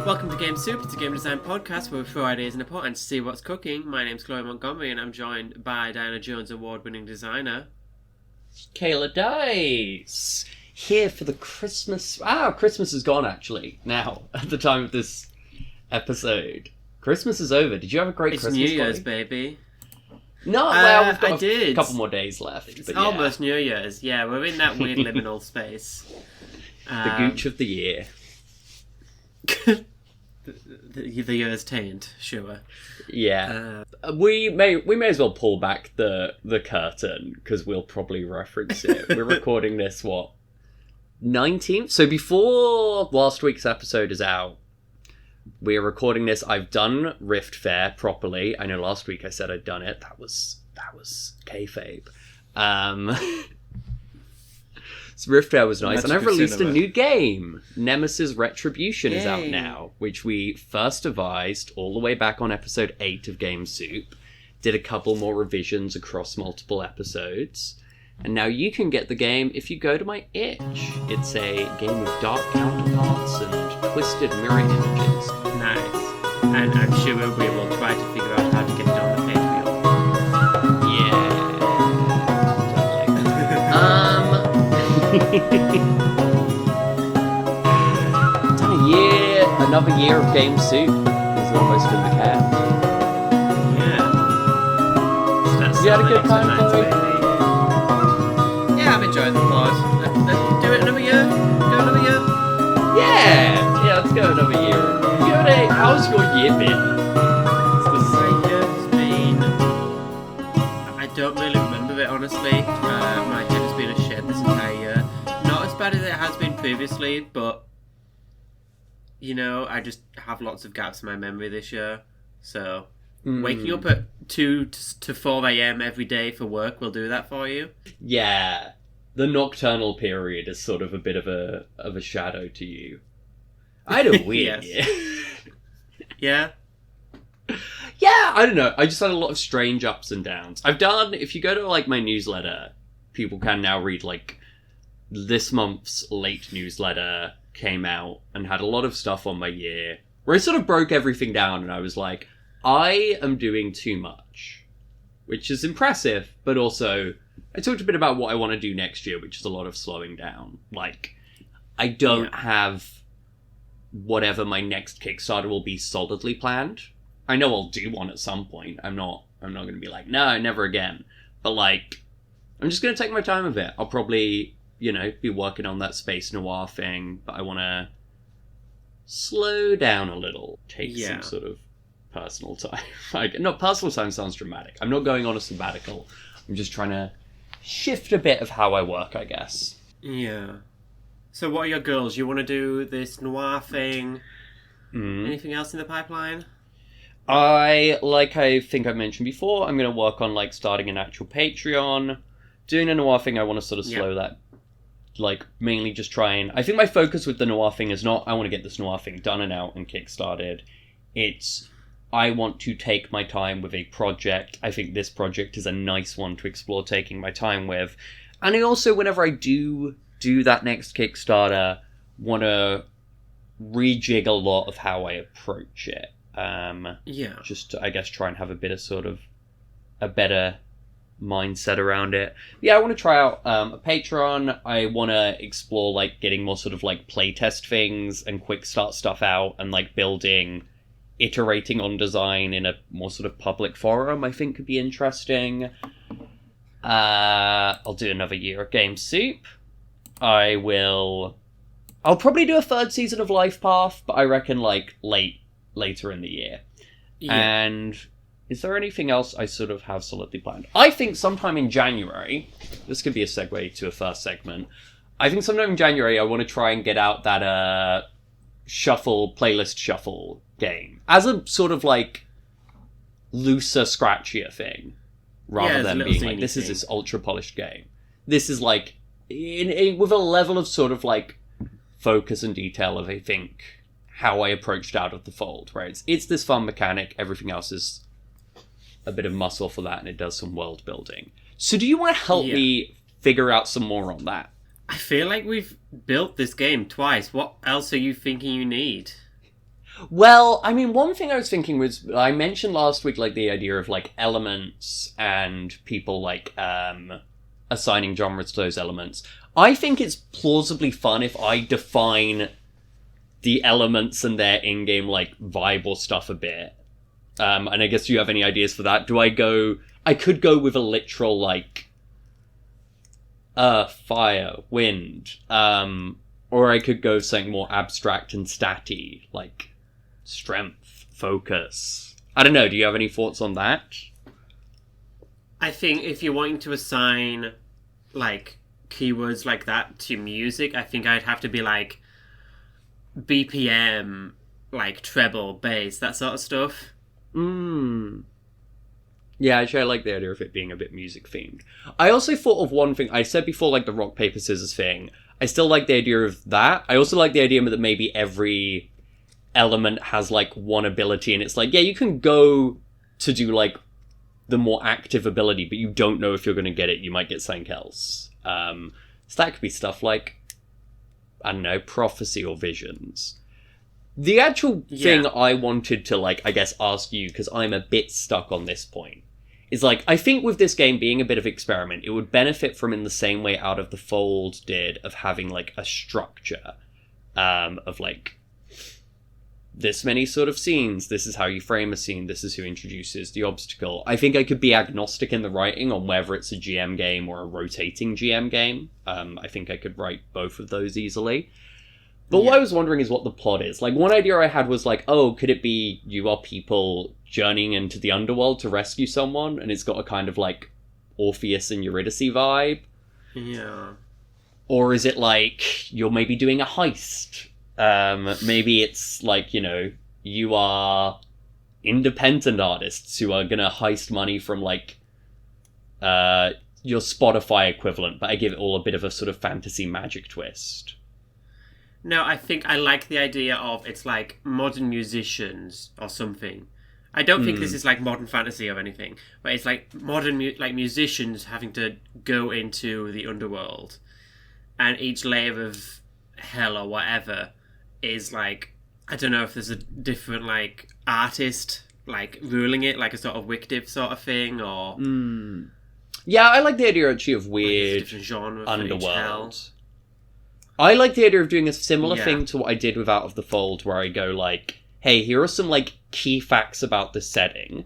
Welcome to Game Soup. It's a game design podcast where we throw ideas in a pot and see what's cooking. My name's Chloe Montgomery and I'm joined by Diana Jones, award-winning designer. Kayla Dice! Here for the Christmas... Christmas is gone, actually, now, at the time of this episode. Christmas is over. Did you have a great Christmas, It's New Year's, Chloe? baby. No, well, we've got I did. a couple more days left. It's but almost New Year's. Yeah, we're in that weird liminal space. The gooch of the year. The year's taint, sure. Yeah. We may as well pull back the curtain, because we'll probably reference it. We're recording this, 19th? So before last week's episode is out, we're recording this. I've done Rift Fair properly. I know last week I said I'd done it. That was kayfabe. So Rift Fair was nice, and I've released a new game. Nemesis Retribution is out now, which we first devised all the way back on episode 8 of Game Soup. Did a couple more revisions across multiple episodes. And now you can get the game if you go to my itch. It's a game of dark counterparts and twisted mirror images. Nice. And I'm sure we will try to figure out how to get it on the Patreon. Another year of Game Soup is almost in the can. Yeah. So that's you had a good time, Chloe? Yeah, I'm enjoying the pod. Let's do it another year. Go another year. Yeah, let's go another year. How's your year been? My year's been... I don't really remember it, honestly. My head has been a shed this entire year. Not as bad as it has been previously, but... You know, I just have lots of gaps in my memory this year. So, waking up at 2 to 4 a.m. every day for work will do that for you. Yeah. The nocturnal period is sort of a bit of a shadow to you. I had a weird year. Yeah? Yeah, I don't know. I just had a lot of strange ups and downs. If you go to, my newsletter, people can now read, this month's late newsletter came out and had a lot of stuff on my year where I sort of broke everything down and I was like, I am doing too much, which is impressive, but also I talked a bit about what I want to do next year, which is a lot of slowing down. I don't have whatever my next Kickstarter will be solidly planned. I know I'll do one at some point. I'm not going to be like, no, never again. But I'm just going to take my time with it. I'll probably be working on that space noir thing, but I want to slow down a little, take some sort of personal time. Personal time sounds dramatic. I'm not going on a sabbatical. I'm just trying to shift a bit of how I work, I guess. Yeah. So what are your goals? You want to do this noir thing? Anything else in the pipeline? I think I mentioned before, I'm going to work on starting an actual Patreon. Doing a noir thing, I want to sort of slow that. Mainly just trying... I think my focus with the noir thing is not, I want to get this noir thing done and out and kickstarted. It's, I want to take my time with a project. I think this project is a nice one to explore taking my time with. And I also, whenever I do that next Kickstarter, want to rejig a lot of how I approach it. Just to, I guess, try and have a bit of sort of a better mindset around it. Yeah, I want to try out a Patreon. I want to explore getting more sort of playtest things and quick start stuff out and iterating on design in a more sort of public forum. I think could be interesting. I'll do another year of Game Soup. I'll probably do a third season of Life Path, but I reckon later in the year. Yeah. And is there anything else I sort of have solidly planned? I think sometime in January, this could be a segue to a first segment. I think sometime in January I want to try and get out that playlist shuffle game as a sort of looser, scratchier thing, rather than being this is this ultra polished game. This is with a level of sort of focus and detail of I think how I approached Out of the Fold, where it's this fun mechanic, everything else is a bit of muscle for that, and it does some world building. So do you want to help me figure out some more on that? I feel like we've built this game twice. What else are you thinking you need? Well, I mean, one thing I was thinking was, I mentioned last week, like, the idea of, like, elements and people, like, assigning genres to those elements. I think it's plausibly fun if I define the elements and their in-game, like, vibe or stuff a bit. And I guess, do you have any ideas for that? I could go with a literal, like, earth, fire, wind, or I could go something more abstract and statty, like strength, focus. I don't know, do you have any thoughts on that? I think if you're wanting to assign, like, keywords like that to music, I think I'd have to be, like, BPM, like, treble, bass, that sort of stuff. Yeah, actually, I like the idea of it being a bit music-themed. I also thought of one thing. I said before, like, the rock, paper, scissors thing. I still like the idea of that. I also like the idea that maybe every element has, like, one ability, and it's like, yeah, you can go to do, like, the more active ability, but you don't know if you're going to get it. You might get something else. So that could be stuff like, I don't know, prophecy or visions. The actual thing I wanted to, like, I guess, ask you, because I'm a bit stuck on this point, is, like, I think with this game being a bit of experiment, it would benefit from, in the same way Out of the Fold did, of having, like, a structure of, like, this many sort of scenes, this is how you frame a scene, this is who introduces the obstacle. I think I could be agnostic in the writing on whether it's a GM game or a rotating GM game. I think I could write both of those easily. But what I was wondering is what the plot is. Like, one idea I had was, like, oh, could it be you are people journeying into the underworld to rescue someone, and it's got a kind of, like, Orpheus and Eurydice vibe? Yeah. Or is it, like, you're maybe doing a heist? Maybe it's, like, you know, you are independent artists who are gonna heist money from, like, your Spotify equivalent, but I give it all a bit of a sort of fantasy magic twist. No, I think I like the idea of it's like modern musicians or something. I don't think this is like modern fantasy or anything, but it's like modern like musicians having to go into the underworld, and each layer of hell or whatever is like, I don't know if there's a different like artist like ruling it, like a sort of Wicked sort of thing, or Yeah, I like the idea actually of weird different genre for each hell. underworld. I like the idea of doing a similar thing to what I did with Out of the Fold, where I go like, hey, here are some like key facts about the setting.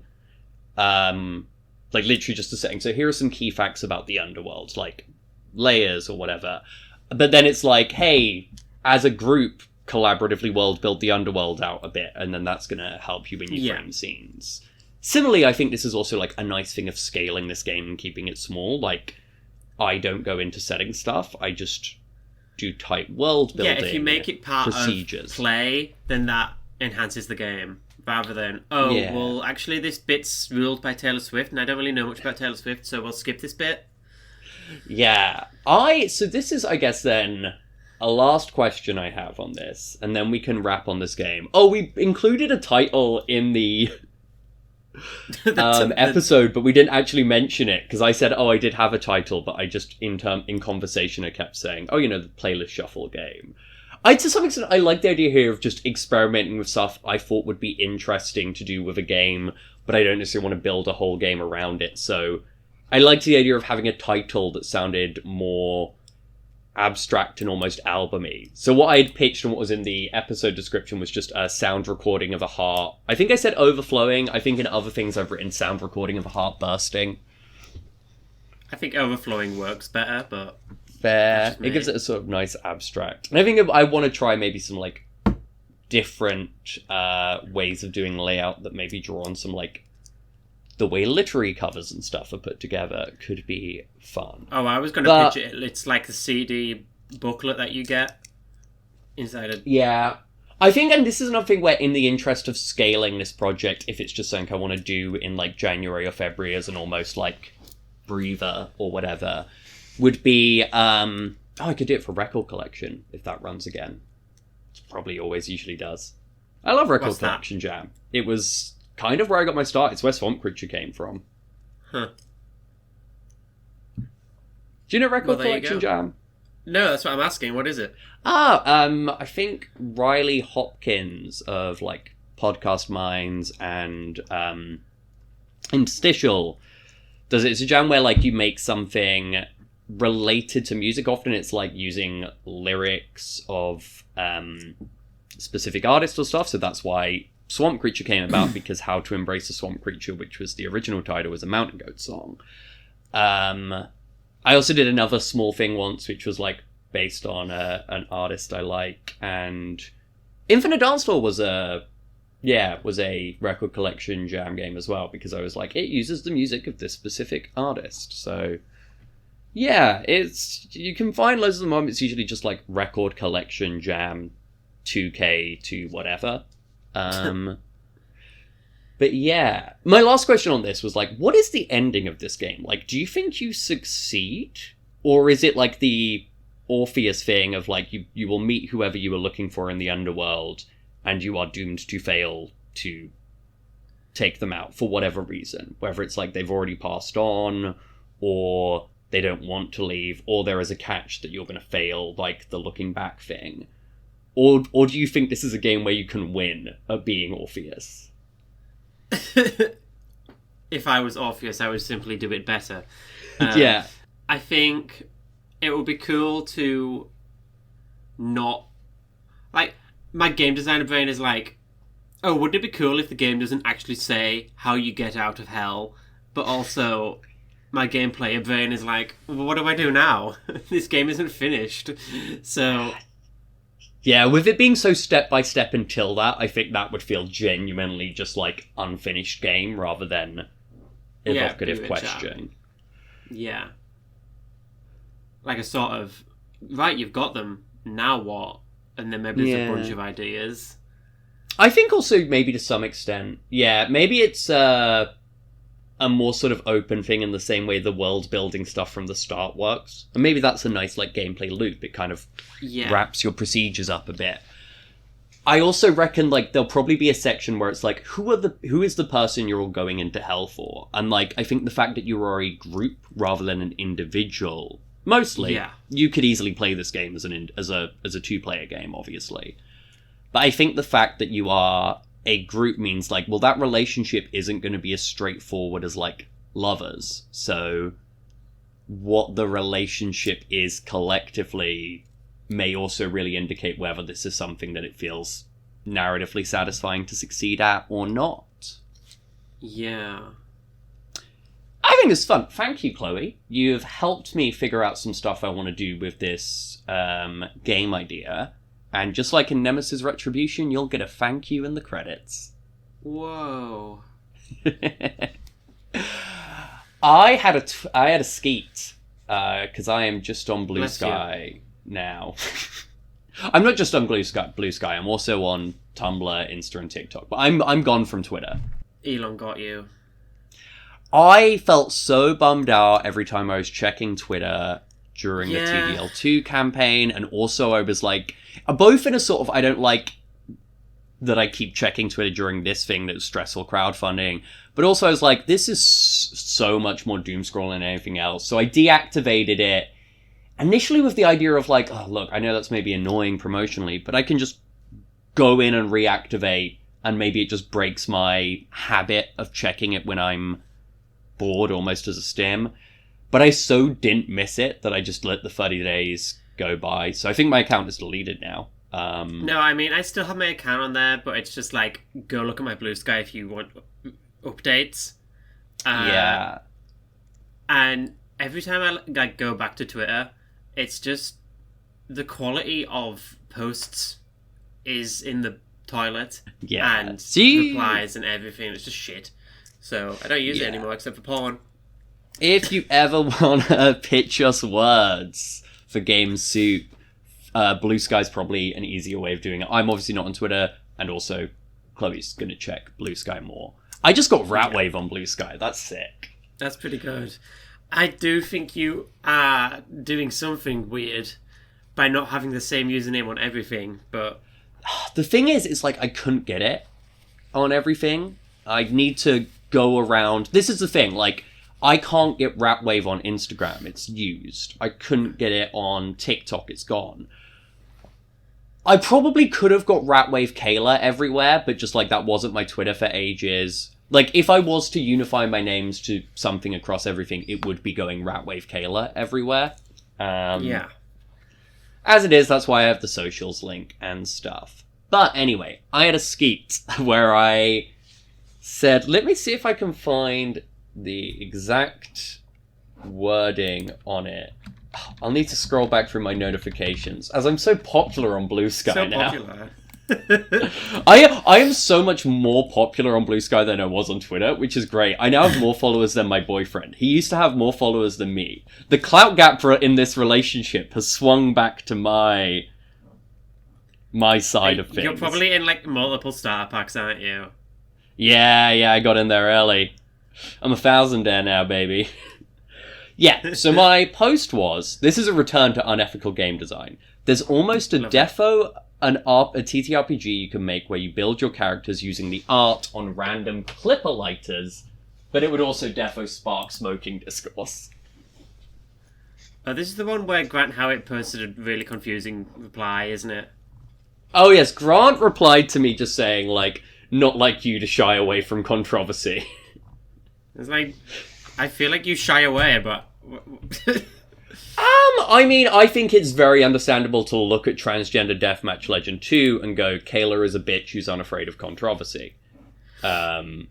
Like literally just the setting. So here are some key facts about the underworld, like layers or whatever. But then it's like, hey, as a group, collaboratively world build the underworld out a bit, and then that's going to help you when you frame scenes. Similarly, I think this is also like a nice thing of scaling this game and keeping it small. Like, I don't go into setting stuff. I just do tight world building. Yeah, if you make it part procedures. Of play, then that enhances the game. Rather than, well, actually this bit's ruled by Taylor Swift, and I don't really know much about Taylor Swift, so we'll skip this bit. Yeah. So this is, I guess, then a last question I have on this, and then we can wrap on this game. Oh, we included a title in the episode, but we didn't actually mention it, because I said, I did have a title, but I just, in conversation, I kept saying, the playlist shuffle game. To some extent, I like the idea here of just experimenting with stuff I thought would be interesting to do with a game, but I don't necessarily want to build a whole game around it, so I liked the idea of having a title that sounded more abstract and almost album-y. So what I'd pitched and what was in the episode description was just a sound recording of a heart. I think I said overflowing. I think in other things I've written sound recording of a heart bursting. I think overflowing works better, but... Fair. It gives it a sort of nice abstract. And I think I want to try maybe some, like, different ways of doing layout that maybe draw on some, like, the way literary covers and stuff are put together could be fun. Oh, I was going to pitch it. It's like a CD booklet that you get inside a... Yeah. I think, and this is another thing where, in the interest of scaling this project, if it's just something I want to do in, like, January or February as an almost, like, breather or whatever, would be, I could do it for Record Collection, if that runs again. It probably always usually does. I love Record Collection Jam. It was kind of where I got my start. It's where Swamp Creature came from. Huh. Do you know Record Collection Jam? No, that's what I'm asking. What is it? I think Riley Hopkins of like Podcast Minds and Interstitial does it. It's a jam where like you make something related to music. Often it's like using lyrics of specific artists or stuff. So that's why Swamp Creature came about, because How to Embrace a Swamp Creature, which was the original title, was a Mountain Goat song. I also did another small thing once, which was like based on an artist I like, and Infinite Dance Floor was a record collection jam game as well, because I was like, it uses the music of this specific artist. So yeah, you can find loads of them. It's usually just like record collection jam 2K to whatever. But yeah, my last question on this was like, what is the ending of this game? Like, do you think you succeed? Or is it like the Orpheus thing of like, you will meet whoever you were looking for in the underworld, and you are doomed to fail to take them out for whatever reason? Whether it's like they've already passed on, or they don't want to leave, or there is a catch that you're going to fail, like the looking back thing. Or do you think this is a game where you can win at being Orpheus? If I was Orpheus, I would simply do it better. Yeah. I think it would be cool to not... Like, my game designer brain is like, oh, wouldn't it be cool if the game doesn't actually say how you get out of hell? But also, my game player brain is like, well, what do I do now? This game isn't finished. So... Yeah, with it being so step-by-step until that, I think that would feel genuinely just like unfinished game rather than evocative question. Yeah. Like a sort of, right, you've got them, now what? And then maybe there's a bunch of ideas. I think also maybe to some extent, maybe it's a more sort of open thing in the same way the world building stuff from the start works. And maybe that's a nice like gameplay loop. It kind of wraps your procedures up a bit. I also reckon like there'll probably be a section where it's like, who is the person you're all going into hell for? And like, I think the fact that you are a group rather than an individual, mostly, you could easily play this game as a 2-player game, obviously. But I think the fact that you are a group means like, well, that relationship isn't going to be as straightforward as like lovers. So what the relationship is collectively may also really indicate whether this is something that it feels narratively satisfying to succeed at or not. Yeah. I think it's fun. Thank you, Chloe. You've helped me figure out some stuff I want to do with this game idea. And just like in Nemesis Retribution, you'll get a thank you in the credits. Whoa. I had a skeet, because I am just on Blue Sky now. I'm not just on Blue Sky. I'm also on Tumblr, Insta, and TikTok. But I'm gone from Twitter. Elon got you. I felt so bummed out every time I was checking Twitter during the TDL2 campaign, and also I was like, both in a sort of, I don't like that I keep checking Twitter during this thing that's stressful crowdfunding, but also I was like, this is so much more doom scrolling than anything else. So I deactivated it initially with the idea of like, oh look, I know that's maybe annoying promotionally, but I can just go in and reactivate, and maybe it just breaks my habit of checking it when I'm bored, almost as a stim. But I so didn't miss it that I just let the 30 days go by. So I think my account is deleted now. No, I mean, I still have my account on there, but it's just like, go look at my Blue Sky if you want updates. Yeah. And every time I like go back to Twitter, it's just the quality of posts is in the toilet. Yeah. And replies and everything. It's just shit. So I don't use it anymore except for porn. If you ever want to pitch us words for Game Soup, Blue Sky's probably an easier way of doing it. I'm obviously not on Twitter, and also Chloe's going to check Blue Sky more. I just got Ratwave on Blue Sky. That's sick. That's pretty good. I do think you are doing something weird by not having the same username on everything, but... The thing is, it's like I couldn't get it on everything. I need to go around... This is the thing, like... I can't get Ratwave on Instagram. It's used. I couldn't get it on TikTok. It's gone. I probably could have got Ratwave Kayla everywhere, but just, like, that wasn't my Twitter for ages. Like, if I was to unify my names to something across everything, it would be going Ratwave Kayla everywhere. Yeah. As it is, that's why I have the socials link and stuff. But anyway, I had a skeet where I said, let me see if I can find the exact wording on it. I'll need to scroll back through my notifications, as I'm so popular on Blue Sky now. Popular. I am so much more popular on Blue Sky than I was on Twitter, which is great. I now have more followers than my boyfriend. He used to have more followers than me. The clout gap in this relationship has swung back to my side of things. You're probably in, like, multiple starter packs, aren't you? Yeah, I got in there early. I'm 1,000 there now, baby. Yeah, so my post was, this is a return to unethical game design. There's almost a defo, a TTRPG you can make where you build your characters using the art on random clipper lighters, but it would also defo spark smoking discourse. This is the one where Grant Howitt posted a really confusing reply, isn't it? Oh yes, Grant replied to me just saying, like, not like you to shy away from controversy. It's like, I feel like you shy away, but... I mean, I think it's very understandable to look at Transgender Deathmatch Legend 2 and go, Kayla is a bitch who's unafraid of controversy. You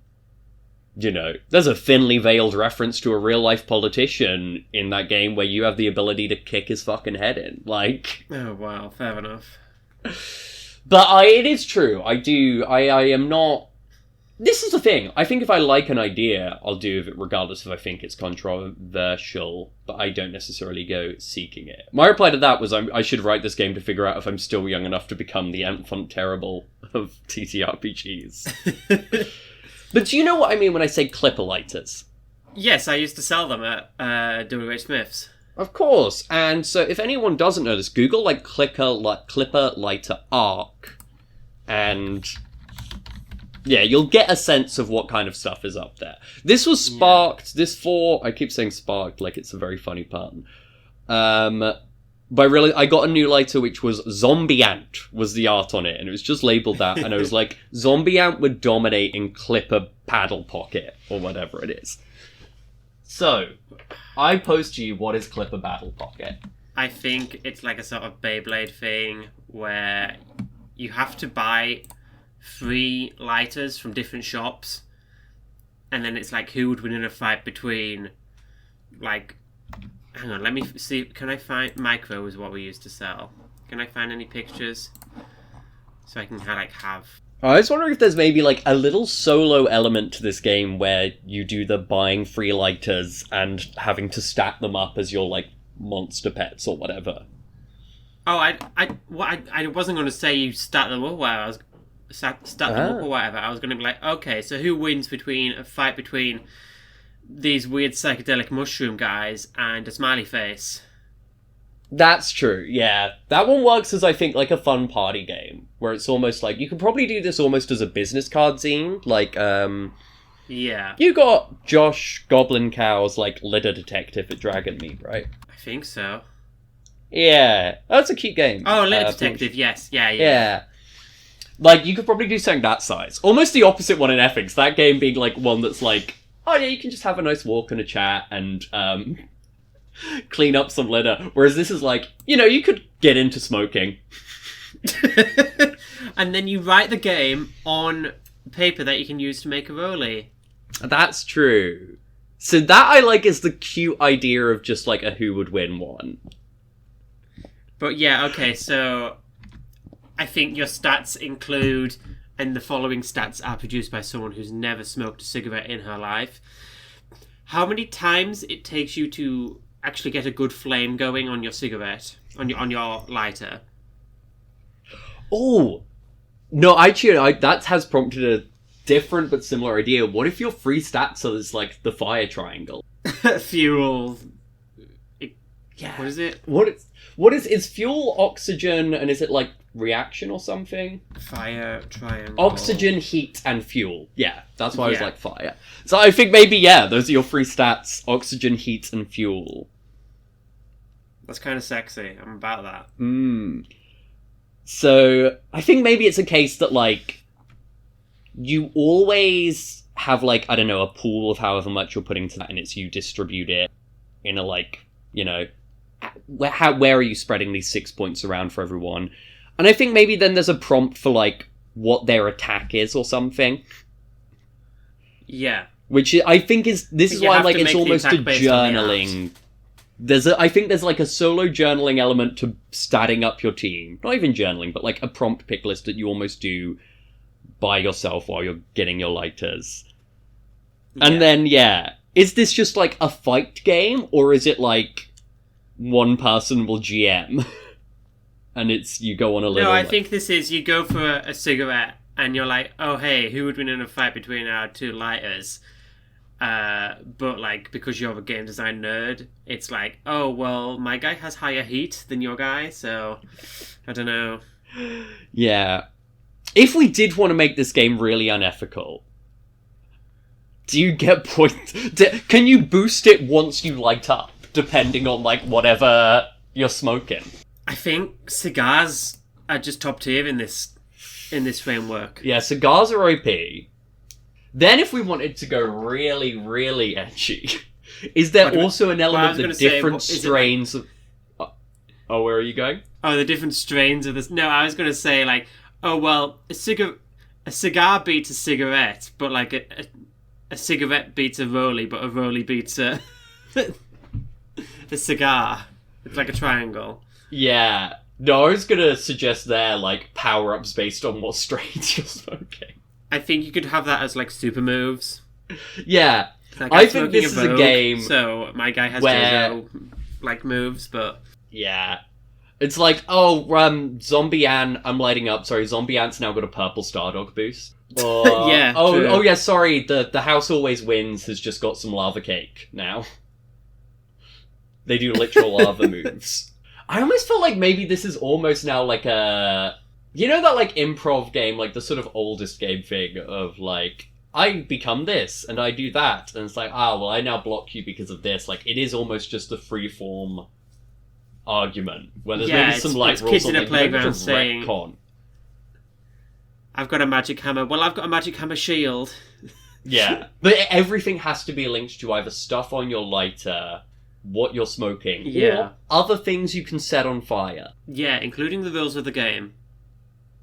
know, there's a thinly veiled reference to a real-life politician in that game where you have the ability to kick his fucking head in. Like... Oh, wow, fair enough. But it is true. I am not... This is the thing. I think if I like an idea, I'll do it regardless if I think it's controversial, but I don't necessarily go seeking it. My reply to that was I should write this game to figure out if I'm still young enough to become the enfant terrible of TTRPGs. But do you know what I mean when I say clipper lighters? Yes, I used to sell them at WH Smith's. Of course. And so if anyone doesn't know this, Google, like, clipper lighter arc, and... yeah, you'll get a sense of what kind of stuff is up there. This was sparked, I keep saying sparked like it's a very funny pun. I got a new lighter which was Zombie Ant was the art on it, and it was just labelled that, and I was like, Zombie Ant would dominate in Clipper Paddle Pocket, or whatever it is. So, I pose to you, what is Clipper Paddle Pocket? I think it's like a sort of Beyblade thing where you have to buy 3 lighters from different shops, and then it's like who would win in a fight between, like, hang on, let me see, can I find, Micro is what we used to sell. Can I find any pictures so I can have... I was wondering if there's maybe like a little solo element to this game where you do the buying 3 lighters and having to stack them up as your, like, monster pets or whatever. Oh, I wasn't going to say you stack them up where I was stack them up or whatever. I was going to be like, okay, so who wins between a fight between these weird psychedelic mushroom guys and a smiley face? That's true, yeah. That one works as, I think, like a fun party game, where it's almost like, you could probably do this almost as a business card zine, like, yeah. You got Josh Goblin Cow's, like, litter detective at Dragonmead, right? I think so. Yeah, that's a cute game. Oh, litter detective, yes, yeah. Yeah. Like, you could probably do something that size. Almost the opposite one in Ethics, that game being, like, one that's like, oh yeah, you can just have a nice walk and a chat and, clean up some litter. Whereas this is like, you know, you could get into smoking. And then you write the game on paper that you can use to make a rollie. That's true. So that I like is the cute idea of just like a who would win one. But yeah, okay, so I think your stats include, and the following stats are produced by someone who's never smoked a cigarette in her life. How many times it takes you to actually get a good flame going on your cigarette, on your lighter? Oh, no, actually, that has prompted a different but similar idea. What if your 3 stats are this, like, the fire triangle? Fuel. Yeah. What is it? What is it's fuel, oxygen, and is it, like, reaction or something. Fire triangle. Oxygen, heat, and fuel. Yeah, that's why I was Yeah. like fire. So I think maybe, yeah, those are your three stats. Oxygen, heat, and fuel. That's kind of sexy. I'm about that. So I think maybe it's a case that, like, you always have, like, I don't know, a pool of however much you're putting to that, and it's you distribute it in a, like, you know, where are you spreading these 6 points around for everyone? And I think maybe then there's a prompt for, like, what their attack is or something. Yeah. Which I think is... This is You why, have like, to it's make the almost a attack based on the journaling... I think there's, like, a solo journaling element to statting up your team. Not even journaling, but, like, a prompt pick list that you almost do by yourself while you're getting your lighters. And then, yeah. Is this just, like, a fight game? Or is it, like, one person will GM? And it's, you go on a little... No, I think this is, you go for a cigarette, and you're like, oh, hey, who would win in a fight between our two lighters? But, like, because you're a game design nerd, it's like, oh, well, my guy has higher heat than your guy, so I don't know. Yeah. If we did want to make this game really unethical, do you get points? Can you boost it once you light up, depending on, like, whatever you're smoking? I think cigars are just top tier in this framework. Yeah, cigars are OP. Then if we wanted to go really, really edgy, is there also an element of different strains of... Oh, where are you going? Oh, the different strains of this... No, I was going to say, like, oh, well, a cigar beats a cigarette, but, like, a cigarette beats a rollie, but a rollie beats a cigar. It's like a triangle. Yeah. No, I was going to suggest there, like, power-ups based on what strains you're smoking. I think you could have that as, like, super moves. Yeah. Like, I think this is a game... So, my guy has where... like, moves, but... Yeah. It's like, oh, Zombie Ant, I'm lighting up. Sorry, Zombie Ant's now got a purple Stardog boost. Or, yeah, oh, true. oh, yeah, sorry, the House Always Wins has just got some lava cake now. They do literal lava moves. I almost feel like maybe this is almost now like a... You know that, like, improv game, like, the sort of oldest game thing of, like, I become this, and I do that, and it's like, well, I now block you because of this. Like, it is almost just a free-form argument, where there's maybe some, like, rules kids on, in a like, playground saying, retcon. I've got a magic hammer. Well, I've got a magic hammer shield. Yeah. But everything has to be linked to either stuff on your lighter, what you're smoking, or other things you can set on fire. Yeah, including the rules of the game.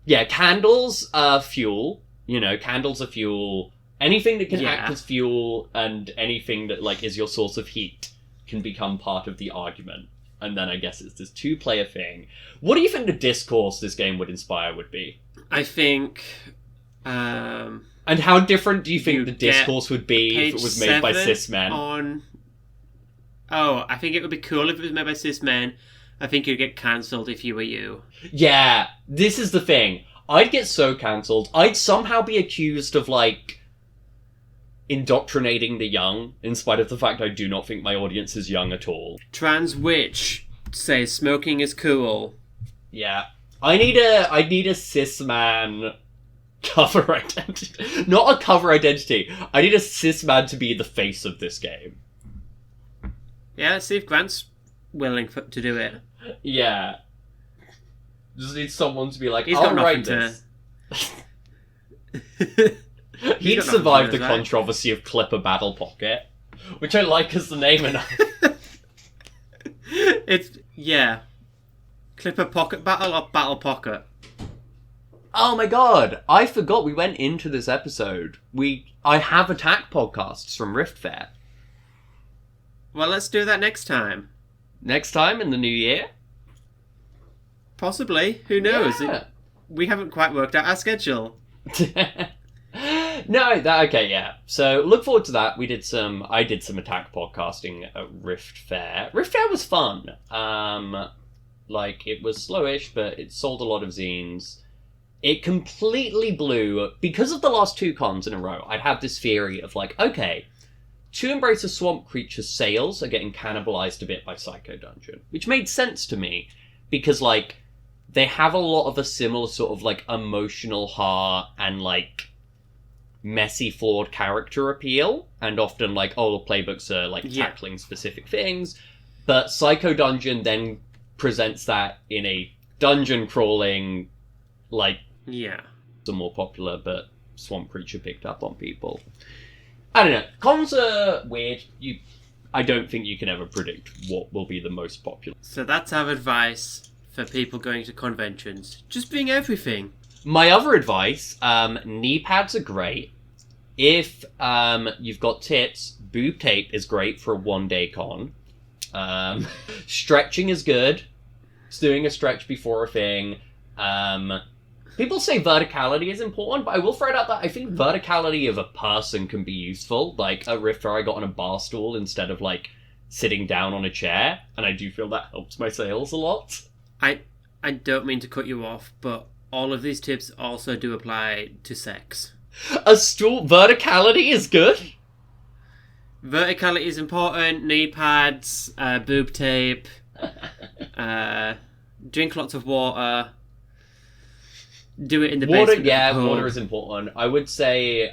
Yeah, candles are fuel. You know, candles are fuel. Anything that can act as fuel and anything that, like, is your source of heat can become part of the argument. And then I guess it's this two-player thing. What do you think the discourse this game would inspire would be? I think... and how different do you think the discourse would be if it was made by cis men? Oh, I think it would be cool if it was made by cis men. I think you'd get cancelled if you were you. Yeah, this is the thing. I'd get so cancelled. I'd somehow be accused of, like, indoctrinating the young, in spite of the fact I do not think my audience is young at all. Trans witch says smoking is cool. Yeah. I need a cis man cover identity. Not a cover identity. I need a cis man to be the face of this game. Yeah, let's see if Grant's willing to do it. Yeah. Just need someone to be like, He's I'll got write nothing this. He'd survive the controversy of Clipper Battle Pocket, which I like as the name enough. Yeah. Clipper Pocket Battle or Battle Pocket? Oh my god, I forgot we went into this episode. I have attack podcasts from Rift Fair. Well, let's do that next time. Next time in the new year? Possibly. Who knows? Yeah. We haven't quite worked out our schedule. Okay, yeah. So look forward to that. I did some attack podcasting at Rift Fair. Rift Fair was fun. Like, it was slowish, but it sold a lot of zines. It completely blew, because of the last two cons in a row, I'd had this theory of, like, okay, To Embrace a Swamp Creature's sales are getting cannibalized a bit by Psycho Dungeon, which made sense to me, because, like, they have a lot of a similar sort of like emotional heart and like messy, flawed character appeal, and often like, oh, the playbooks are like tackling specific things, but Psycho Dungeon then presents that in a dungeon crawling, like, the more popular, but Swamp Creature picked up on people. I don't know. Cons are weird. I don't think you can ever predict what will be the most popular. So that's our advice for people going to conventions. Just bring everything. My other advice, knee pads are great. If you've got tits, boob tape is great for a one-day con. Stretching is good. Just doing a stretch before a thing. People say verticality is important, but I will throw it out that I think verticality of a person can be useful. Like, at Rift Fair, I got on a bar stool instead of, like, sitting down on a chair, and I do feel that helps my sales a lot. I don't mean to cut you off, but all of these tips also do apply to sex. A stool... Verticality is good? Verticality is important. Knee pads, boob tape, drink lots of water... Do it in the basement. Water is important. I would say,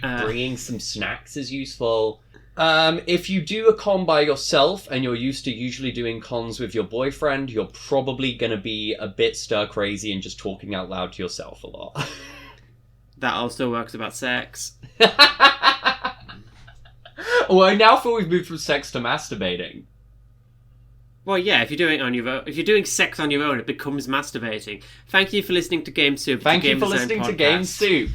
bringing some snacks is useful. If you do a con by yourself and you're used to usually doing cons with your boyfriend, you're probably going to be a bit stir-crazy and just talking out loud to yourself a lot. That also works about sex. Well, I now feel we've moved from sex to masturbating. Well, yeah, if you're doing it on your own, if you're doing sex on your own, it becomes masturbating. Thank you for listening to Game Soup. Thank you for listening to Game Soup.